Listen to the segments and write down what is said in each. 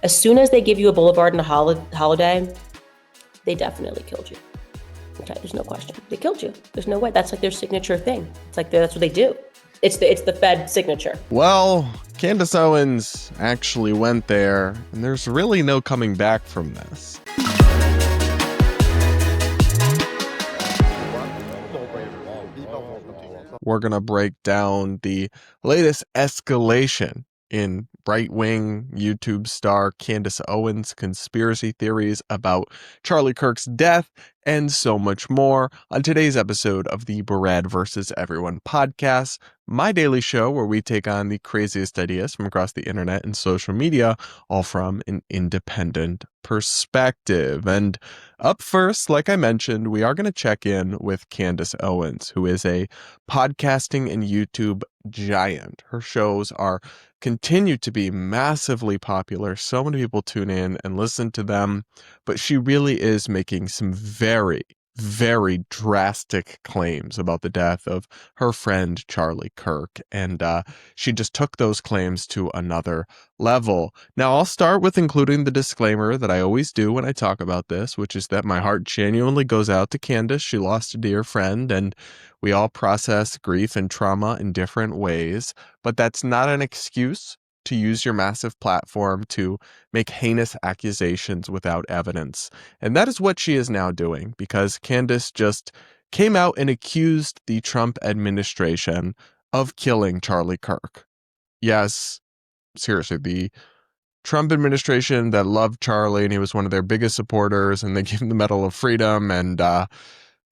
As soon as they give you a boulevard and a holiday, they definitely killed you. Okay, there's no question. They killed you. There's no way. That's like their signature thing. It's like that's what they do. It's the Fed signature. Well, Candace Owens actually went there, and there's really no coming back from this. We're going to break down the latest escalation in right-wing YouTube star Candace Owens' conspiracy theories about Charlie Kirk's death, and so much more on today's episode of the Brad vs. Everyone podcast, my daily show where we take on the craziest ideas from across the internet and social media, all from an independent perspective. And up first, like I mentioned, we are going to check in with Candace Owens, who is a podcasting and YouTube giant. Her shows continue to be massively popular. So many people tune in and listen to them, but she really is making some very, very drastic claims about the death of her friend Charlie Kirk, and she just took those claims to another level. Now, I'll start with including the disclaimer that I always do when I talk about this, which is that my heart genuinely goes out to Candace. She lost a dear friend, and we all process grief and trauma in different ways, but that's not an excuse to use your massive platform to make heinous accusations without evidence. And that is what she is now doing, because Candace just came out and accused the Trump administration of killing Charlie Kirk. Yes, seriously, the Trump administration that loved Charlie, and he was one of their biggest supporters, and they gave him the Medal of Freedom, and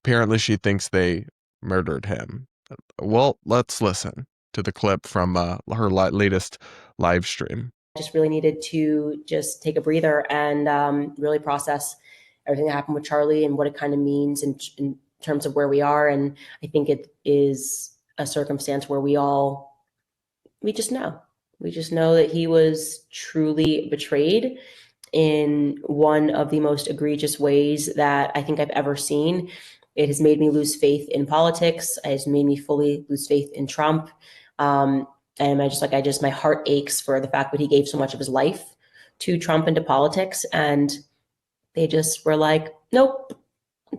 apparently she thinks they murdered him. Well, let's listen to the clip from her latest live stream. Just really needed to just take a breather and really process everything that happened with Charlie and what it kind of means in terms of where we are. And I think it is a circumstance where we just know that he was truly betrayed in one of the most egregious ways that I think I've ever seen. It has made me lose faith in politics. It has made me fully lose faith in Trump. And my heart aches for the fact that he gave so much of his life to Trump and to politics. And they just were like, nope,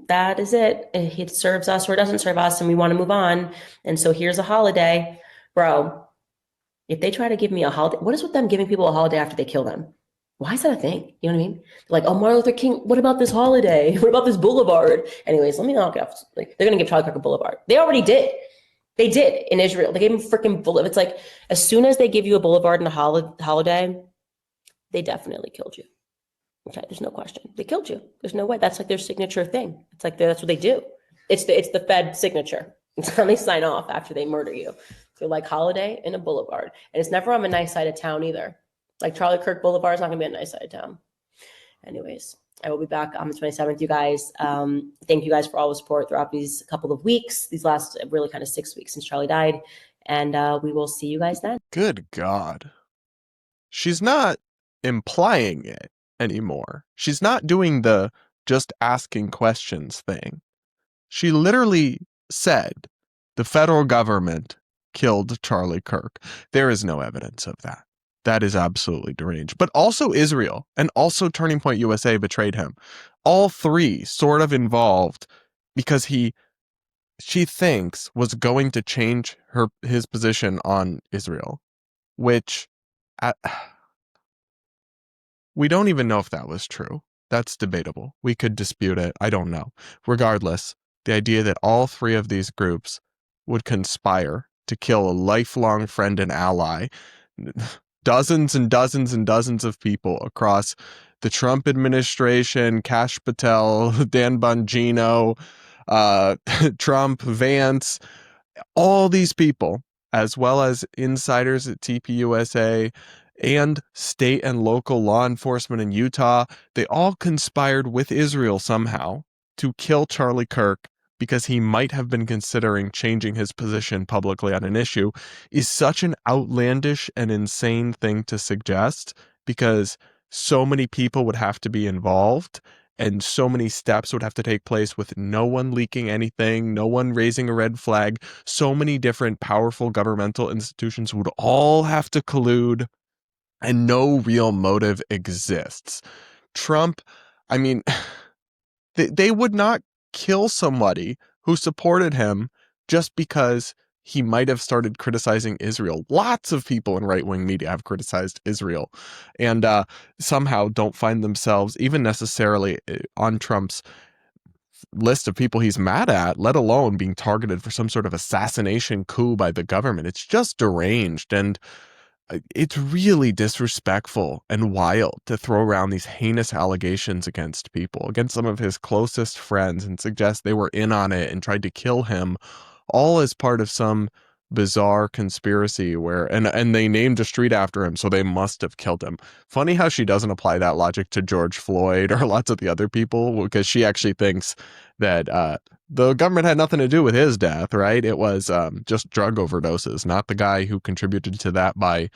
that is it. It serves us or it doesn't serve us, and we want to move on. And so here's a holiday. Bro, if they try to give me a holiday, what is with them giving people a holiday after they kill them? Why is that a thing? You know what I mean? They're like, oh, Martin Luther King, what about this holiday? What about this boulevard? Anyways, let me knock it off. Like, they're going to give Charlie Kirk a boulevard. They already did. They did in Israel. They gave him freaking boulevard. It's like, as soon as they give you a boulevard and a holiday, they definitely killed you. Okay, there's no question. They killed you. There's no way. That's like their signature thing. It's like that's what they do. It's the Fed signature. It's how they sign off after they murder you. So like holiday and a boulevard. And it's never on the nice side of town either. Like Charlie Kirk Boulevard is not going to be a nice side of town. Anyways, I will be back on the 27th, you guys. Thank you guys for all the support throughout these couple of weeks, these last really kind of 6 weeks since Charlie died. And we will see you guys then. Good God. She's not implying it anymore. She's not doing the just asking questions thing. She literally said the federal government killed Charlie Kirk. There is no evidence of that. That is absolutely deranged. But also Israel and also Turning Point USA betrayed him. All three sort of involved because she thinks was going to change his position on Israel, which we don't even know if that was true. That's debatable. We could dispute it. I don't know. Regardless, the idea that all three of these groups would conspire to kill a lifelong friend and ally, dozens and dozens and dozens of people across the Trump administration, Kash Patel, Dan Bongino, Trump, Vance, all these people, as well as insiders at TPUSA and state and local law enforcement in Utah, they all conspired with Israel somehow to kill Charlie Kirk because he might have been considering changing his position publicly on an issue, is such an outlandish and insane thing to suggest, because so many people would have to be involved and so many steps would have to take place with no one leaking anything, no one raising a red flag. So many different powerful governmental institutions would all have to collude. and no real motive exists. Trump, I mean, they would not kill somebody who supported him just because he might have started criticizing Israel. Lots of people in right-wing media have criticized Israel and somehow don't find themselves even necessarily on Trump's list of people he's mad at, let alone being targeted for some sort of assassination coup by the government. It's just deranged, and it's really disrespectful and wild to throw around these heinous allegations against people, against some of his closest friends, and suggest they were in on it and tried to kill him, all as part of some bizarre conspiracy where and they named a street after him, so they must have killed him. Funny how she doesn't apply that logic to George Floyd or lots of the other people, because she actually thinks that the government had nothing to do with his death, right? It was just drug overdoses, not the guy who contributed to that by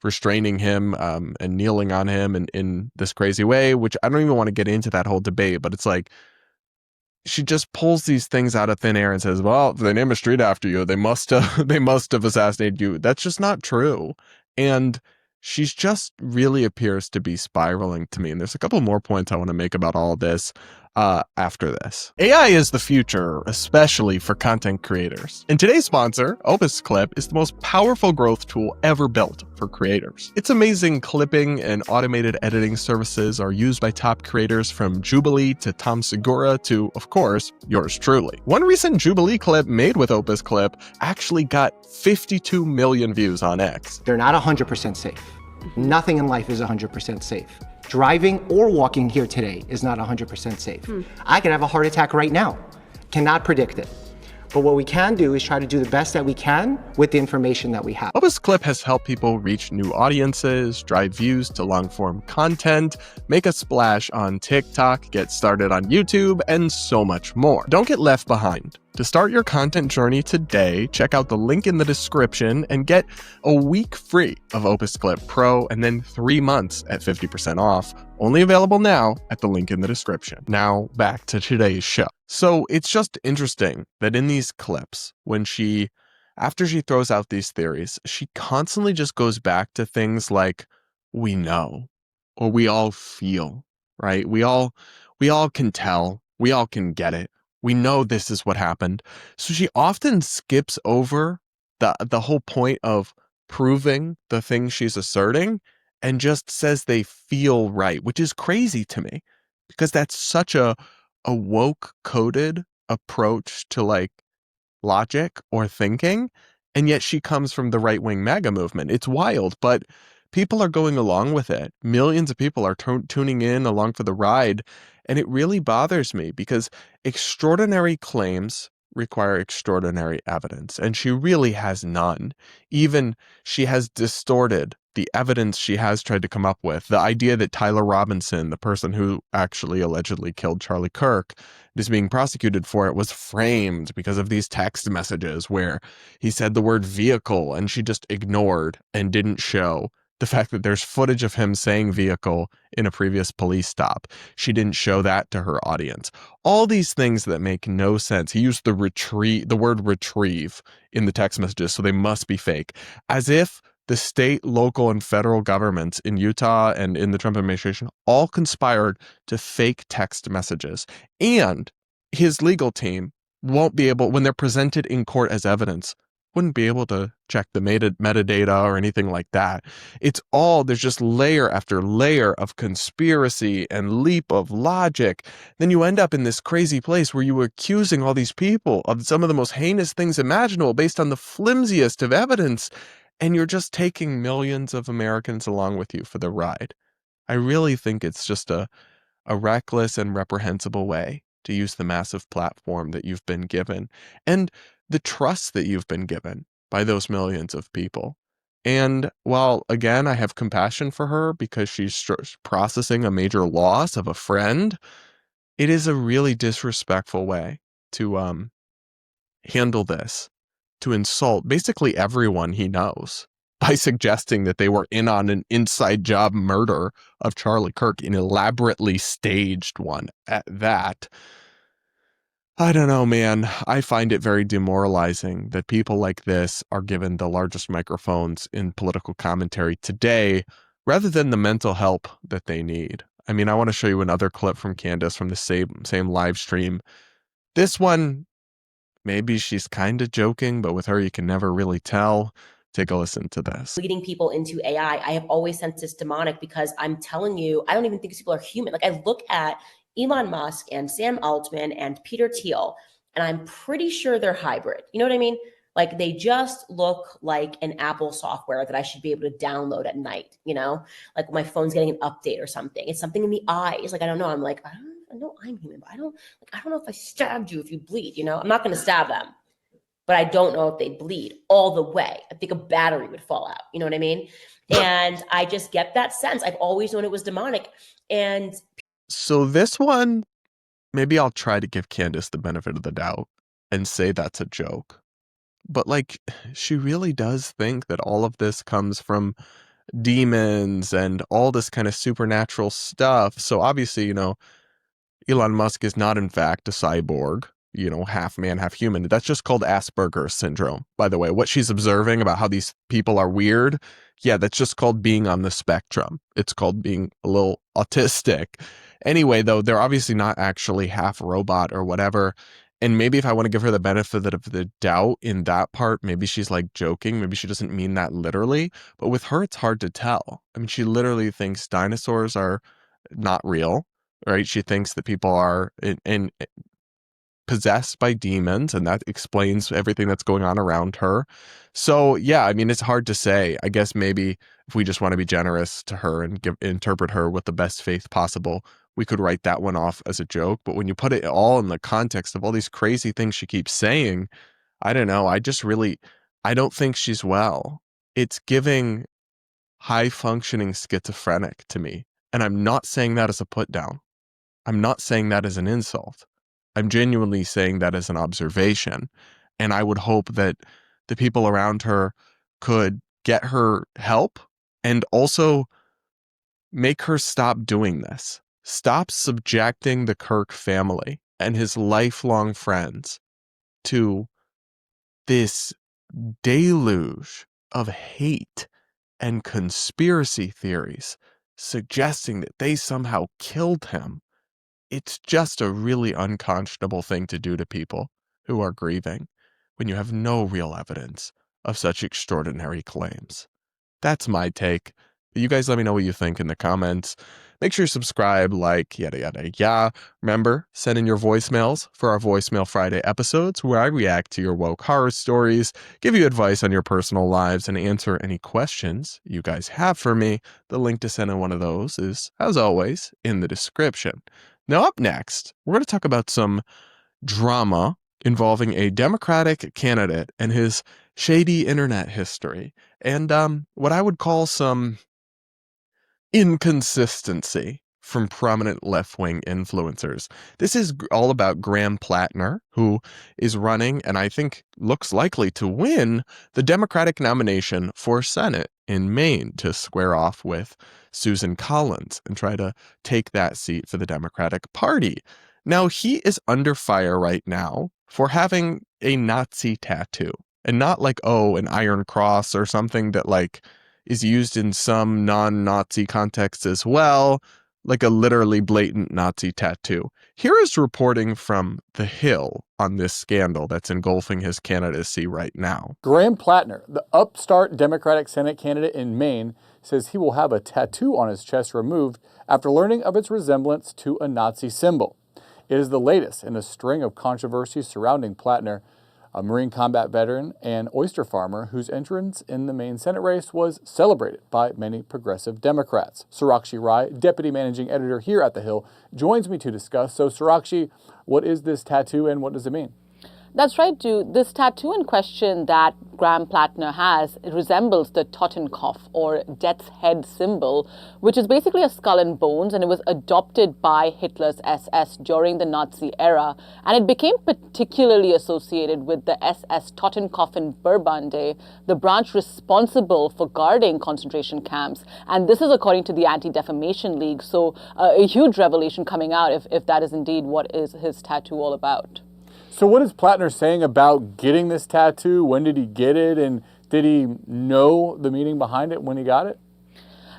restraining him and kneeling on him in this crazy way, which I don't even want to get into that whole debate, but it's like she just pulls these things out of thin air and says, well, if they name a street after you, they must have they must have assassinated you. That's just not true. And she's just really appears to be spiraling to me. And there's a couple more points I want to make about all of this after this. AI is the future, especially for content creators. And today's sponsor, Opus Clip, is the most powerful growth tool ever built for creators. Its amazing clipping and automated editing services are used by top creators from Jubilee to Tom Segura to, of course, yours truly. One recent Jubilee clip made with Opus Clip actually got 52 million views on X. They're not 100% safe. Nothing in life is 100% safe. Driving or walking here today is not 100% safe. I could have a heart attack right now. Cannot predict it. But what we can do is try to do the best that we can with the information that we have. Opus Clip has helped people reach new audiences, drive views to long-form content, make a splash on TikTok, get started on YouTube, and so much more. Don't get left behind. To start your content journey today, check out the link in the description and get a week free of Opus Clip Pro and then 3 months at 50% off. Only available now at the link in the description. Now back to today's show. So it's just interesting that in these clips, after she throws out these theories, she constantly just goes back to things like, we know, or we all feel, right? We all can tell, we all can get it. We know this is what happened. So she often skips over the whole point of proving the thing she's asserting and just says they feel right, which is crazy to me because that's such a woke coded approach to like logic or thinking. And yet she comes from the right-wing MAGA movement. It's wild, but people are going along with it. Millions of people are tuning in along for the ride. And it really bothers me because extraordinary claims require extraordinary evidence. And she really has none. Even she has distorted the evidence she has tried to come up with. The idea that Tyler Robinson, the person who actually allegedly killed Charlie Kirk, is being prosecuted for it, was framed because of these text messages where he said the word vehicle and she just ignored and didn't show the fact that there's footage of him saying vehicle in a previous police stop. She didn't show that to her audience. All these things that make no sense. He used the word retrieve in the text messages, so they must be fake. As if the state, local, and federal governments in Utah and in the Trump administration all conspired to fake text messages. And his legal team won't be able, when they're presented in court as evidence, wouldn't be able to check the metadata or anything like that. There's just layer after layer of conspiracy and leap of logic. Then you end up in this crazy place where you were accusing all these people of some of the most heinous things imaginable based on the flimsiest of evidence. And you're just taking millions of Americans along with you for the ride. I really think it's just a reckless and reprehensible way to use the massive platform that you've been given and the trust that you've been given by those millions of people. And while, again, I have compassion for her because she's processing a major loss of a friend, it is a really disrespectful way to handle this, to insult basically everyone he knows by suggesting that they were in on an inside job murder of Charlie Kirk, an elaborately staged one at that. I don't know, man. I find it very demoralizing that people like this are given the largest microphones in political commentary today rather than the mental help that they need. I mean, I want to show you another clip from Candace from the same live stream. This one, maybe she's kind of joking, but with her, you can never really tell. Take a listen to this. Leading people into AI, I have always sensed it's demonic because I'm telling you, I don't even think these people are human. Like I look at Elon Musk and Sam Altman and Peter Thiel, and I'm pretty sure they're hybrid. You know what I mean? Like they just look like an Apple software that I should be able to download at night, you know, like my phone's getting an update or something. It's something in the eyes. Like, I don't know. I'm like, I know I'm human, but I don't know if I stabbed you if you bleed, you know, I'm not going to stab them, but I don't know if they bleed all the way. I think a battery would fall out. You know what I mean? And I just get that sense. I've always known it was demonic. And so this one, maybe I'll try to give Candace the benefit of the doubt and say that's a joke. But like, she really does think that all of this comes from demons and all this kind of supernatural stuff. So obviously, you know, Elon Musk is not in fact a cyborg, you know, half man, half human. That's just called Asperger's syndrome, by the way. What she's observing about how these people are weird, yeah, that's just called being on the spectrum. It's called being a little autistic. Anyway, though, they're obviously not actually half robot or whatever. And maybe if I want to give her the benefit of the doubt in that part, maybe she's like joking. Maybe she doesn't mean that literally. But with her, it's hard to tell. I mean, she literally thinks dinosaurs are not real, right? She thinks that people are in possessed by demons, and that explains everything that's going on around her. So yeah, I mean, it's hard to say. I guess maybe if we just want to be generous to her and interpret her with the best faith possible, we could write that one off as a joke. But when you put it all in the context of all these crazy things she keeps saying, I don't know. I don't think she's well. It's giving high functioning schizophrenic to me. And I'm not saying that as a put down. I'm not saying that as an insult. I'm genuinely saying that as an observation. And I would hope that the people around her could get her help and also make her stop doing this. Stop subjecting the Kirk family and his lifelong friends to this deluge of hate and conspiracy theories suggesting that they somehow killed him. It's just a really unconscionable thing to do to people who are grieving when you have no real evidence of such extraordinary claims. That's my take. You guys let me know what you think in the comments. Make sure you subscribe, like, yada, yada, yada. Remember, send in your voicemails for our Voicemail Friday episodes where I react to your woke horror stories, give you advice on your personal lives, and answer any questions you guys have for me. The link to send in one of those is, as always, in the description. Now, up next, we're going to talk about some drama involving a Democratic candidate and his shady internet history, and what I would call some inconsistency from prominent left-wing influencers. This is all about Graham Plattner, who is running, and I think looks likely to win, the Democratic nomination for Senate in Maine to square off with Susan Collins and try to take that seat for the Democratic Party. Now, he is under fire right now for having a Nazi tattoo. And not like, oh, an Iron Cross or something that like is used in some non-Nazi contexts as well, like a literally blatant Nazi tattoo. Here is reporting from The Hill on this scandal that's engulfing his candidacy right now. Graham Plattner, the upstart Democratic Senate candidate in Maine, says he will have a tattoo on his chest removed after learning of its resemblance to a Nazi symbol. It is the latest in a string of controversies surrounding Plattner, a Marine combat veteran and oyster farmer whose entrance in the Maine Senate race was celebrated by many progressive Democrats. Sarakshi Rai, deputy managing editor here at The Hill, joins me to discuss. So Sarakshi, what is this tattoo and what does it mean? That's right, Jude. This tattoo in question that Graham Plattner has, it resembles the Totenkopf, or death's head symbol, which is basically a skull and bones, and it was adopted by Hitler's SS during the Nazi era. And it became particularly associated with the SS Totenkopf in Verbande, the branch responsible for guarding concentration camps. And this is according to the Anti-Defamation League. So a huge revelation coming out if that is indeed what is his tattoo all about. So what is Plattner saying about getting this tattoo? When did he get it? And did he know the meaning behind it when he got it?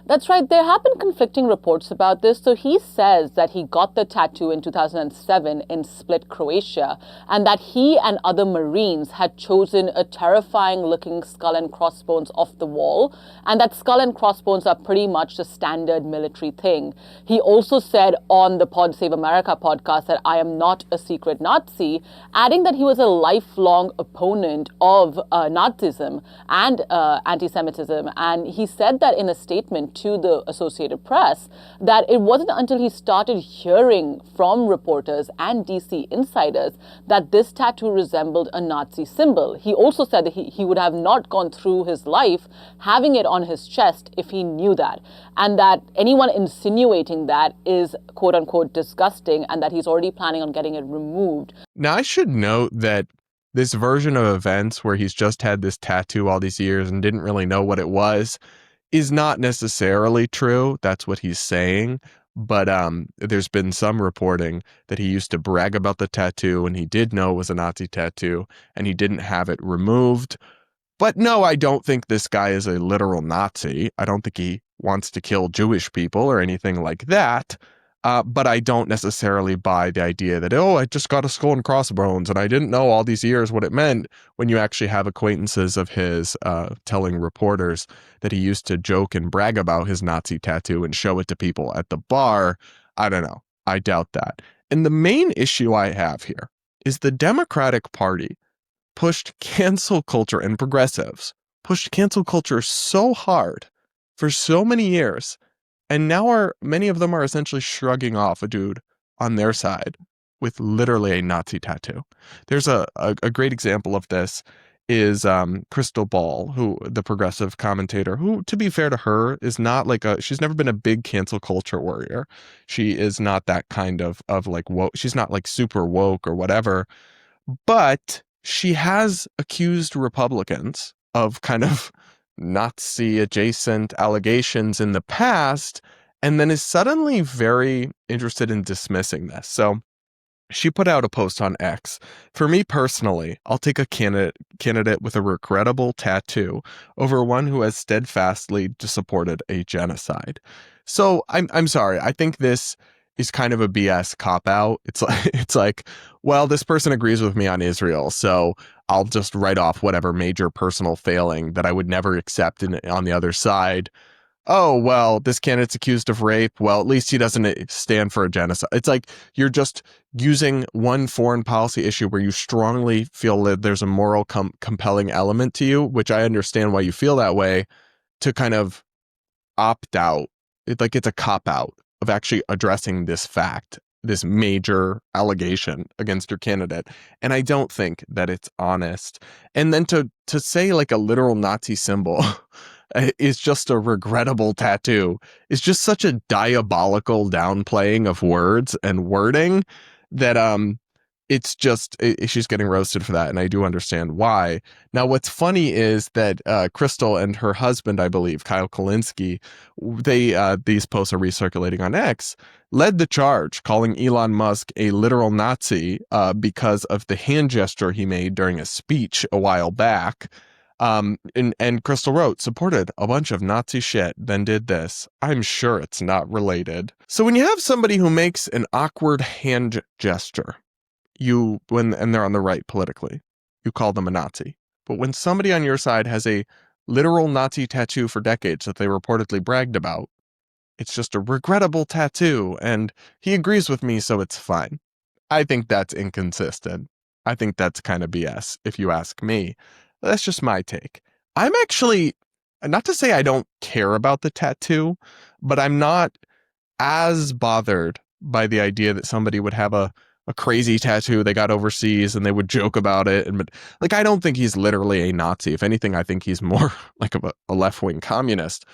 That's right. There have been conflicting reports about this. So he says that he got the tattoo in 2007 in Split, Croatia, and that he and other Marines had chosen a terrifying looking skull and crossbones off the wall, and that skull and crossbones are pretty much the standard military thing. He also said on the Pod Save America podcast that I am not a secret Nazi, adding that he was a lifelong opponent of Nazism and anti-Semitism. And he said that in a statement to the Associated Press that it wasn't until he started hearing from reporters and DC insiders that this tattoo resembled a Nazi symbol. He also said that he would have not gone through his life having it on his chest if he knew that, and that anyone insinuating that is quote unquote disgusting, and that he's already planning on getting it removed. Now, I should note that this version of events where he's just had this tattoo all these years and didn't really know what it was is not necessarily true. That's what he's saying. But there's been some reporting that he used to brag about the tattoo and he did know it was a Nazi tattoo and he didn't have it removed. But no, I don't think this guy is a literal Nazi. I don't think he wants to kill Jewish people or anything like that. But I don't necessarily buy the idea that, oh, I just got a skull and crossbones and I didn't know all these years what it meant, when you actually have acquaintances of his telling reporters that he used to joke and brag about his Nazi tattoo and show it to people at the bar. I don't know. I doubt that. And the main issue I have here is the Democratic Party pushed cancel culture, and progressives pushed cancel culture so hard for so many years. And now many of them are essentially shrugging off a dude on their side with literally a Nazi tattoo. There's a great example of this is Crystal Ball, who the progressive commentator, who, to be fair to her, is not like she's never been a big cancel culture warrior. She is not that kind of like woke. She's not like super woke or whatever, but she has accused Republicans of kind of Nazi adjacent allegations in the past, and then is suddenly very interested in dismissing this. So she put out a post on X. For me personally, I'll take a candidate with a regrettable tattoo over one who has steadfastly supported a genocide. So I'm sorry. I think this is kind of a BS cop-out. It's like, well, this person agrees with me on Israel, so I'll just write off whatever major personal failing that I would never accept on the other side. Oh, well, this candidate's accused of rape. Well, at least he doesn't stand for a genocide. It's like you're just using one foreign policy issue where you strongly feel that there's a moral compelling element to you, which I understand why you feel that way, to kind of opt out. It's a cop-out of actually addressing this fact, this major allegation against your candidate. And I don't think that it's honest. And then to say like a literal Nazi symbol is just a regrettable tattoo is just such a diabolical downplaying of words and wording that it's just she's getting roasted for that, and I do understand why. Now, what's funny is that Crystal and her husband, I believe, Kyle Kulinski, these posts are recirculating on X, led the charge, calling Elon Musk a literal Nazi because of the hand gesture he made during a speech a while back. And Crystal wrote, supported a bunch of Nazi shit, then did this. I'm sure it's not related. So when you have somebody who makes an awkward hand gesture, and they're on the right politically, you call them a Nazi. But when somebody on your side has a literal Nazi tattoo for decades that they reportedly bragged about, it's just a regrettable tattoo, and he agrees with me, so it's fine. I think that's inconsistent. I think that's kind of BS, if you ask me. That's just my take. I'm actually, not to say I don't care about the tattoo, but I'm not as bothered by the idea that somebody would have a crazy tattoo they got overseas and they would joke about it. And like, I don't think he's literally a Nazi. If anything, I think he's more like a left-wing communist.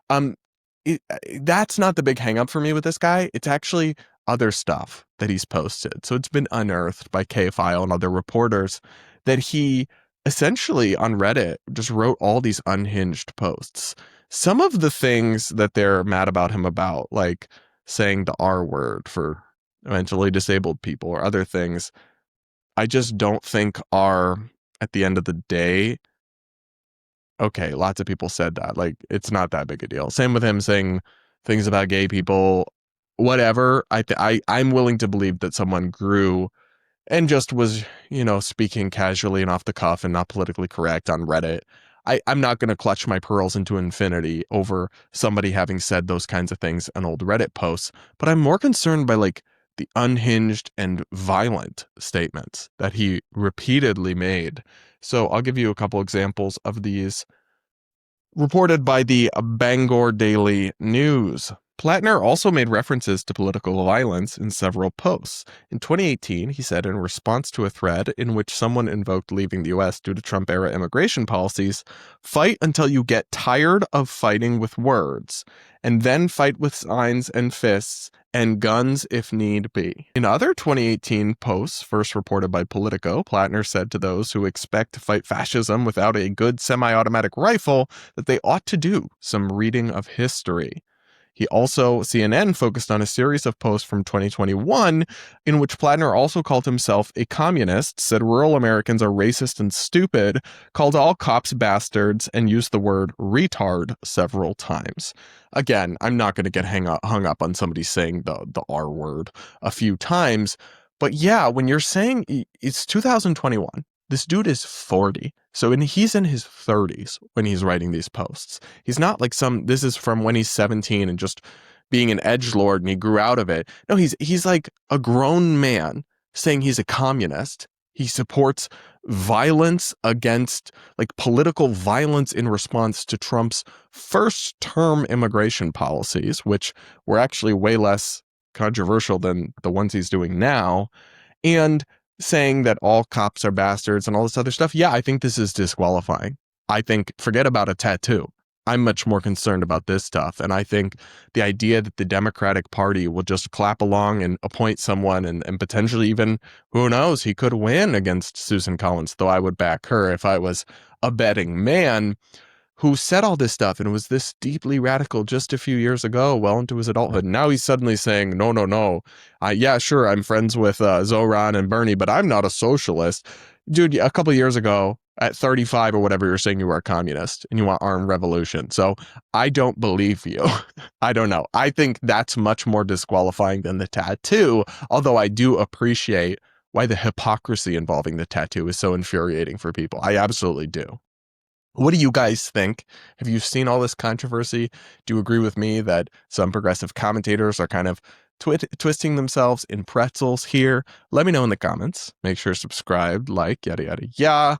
That's not the big hang-up for me with this guy. It's actually other stuff that he's posted. So it's been unearthed by K-File and other reporters that he essentially on Reddit just wrote all these unhinged posts. Some of the things that they're mad about him about, like saying the R word for mentally disabled people or other things, I just don't think are, at the end of the day, okay, lots of people said that. Like, it's not that big a deal. Same with him saying things about gay people, whatever. I'm willing to believe that someone grew and just was, speaking casually and off the cuff and not politically correct on Reddit. I'm not going to clutch my pearls into infinity over somebody having said those kinds of things on old Reddit posts, but I'm more concerned by like the unhinged and violent statements that he repeatedly made. So I'll give you a couple examples of these reported by the Bangor Daily News. Plattner also made references to political violence in several posts. In 2018, he said in response to a thread in which someone invoked leaving the U.S. due to Trump-era immigration policies, "Fight until you get tired of fighting with words, and then fight with signs and fists and guns if need be." In other 2018 posts, first reported by Politico, Plattner said to those who expect to fight fascism without a good semi-automatic rifle that they ought to do some reading of history. CNN focused on a series of posts from 2021 in which Plattner also called himself a communist, said rural Americans are racist and stupid, called all cops bastards, and used the word retard several times. Again, I'm not going to get hung up on somebody saying the R word a few times, but yeah, when you're saying it's 2021, this dude is 40. So he's in his 30s when he's writing these posts. He's not like this is from when he's 17 and just being an edgelord and he grew out of it. No, he's like a grown man saying he's a communist. He supports violence against, like, political violence in response to Trump's first term immigration policies, which were actually way less controversial than the ones he's doing now. And saying that all cops are bastards and all this other stuff. Yeah, I think this is disqualifying. I think, forget about a tattoo. I'm much more concerned about this stuff. And I think the idea that the Democratic Party will just clap along and appoint someone and potentially even, who knows, he could win against Susan Collins, though I would back her if I was a betting man, who said all this stuff and was this deeply radical just a few years ago, well into his adulthood. Now he's suddenly saying, no. Yeah, sure, I'm friends with Zoran and Bernie, but I'm not a socialist. Dude, a couple of years ago, at 35 or whatever, you're saying you were a communist and you want armed revolution. So I don't believe you. I don't know. I think that's much more disqualifying than the tattoo, although I do appreciate why the hypocrisy involving the tattoo is so infuriating for people. I absolutely do. What do you guys think? Have you seen all this controversy? Do you agree with me that some progressive commentators are kind of twisting themselves in pretzels here? Let me know in the comments. Make sure to subscribe, like, yada, yada, yada.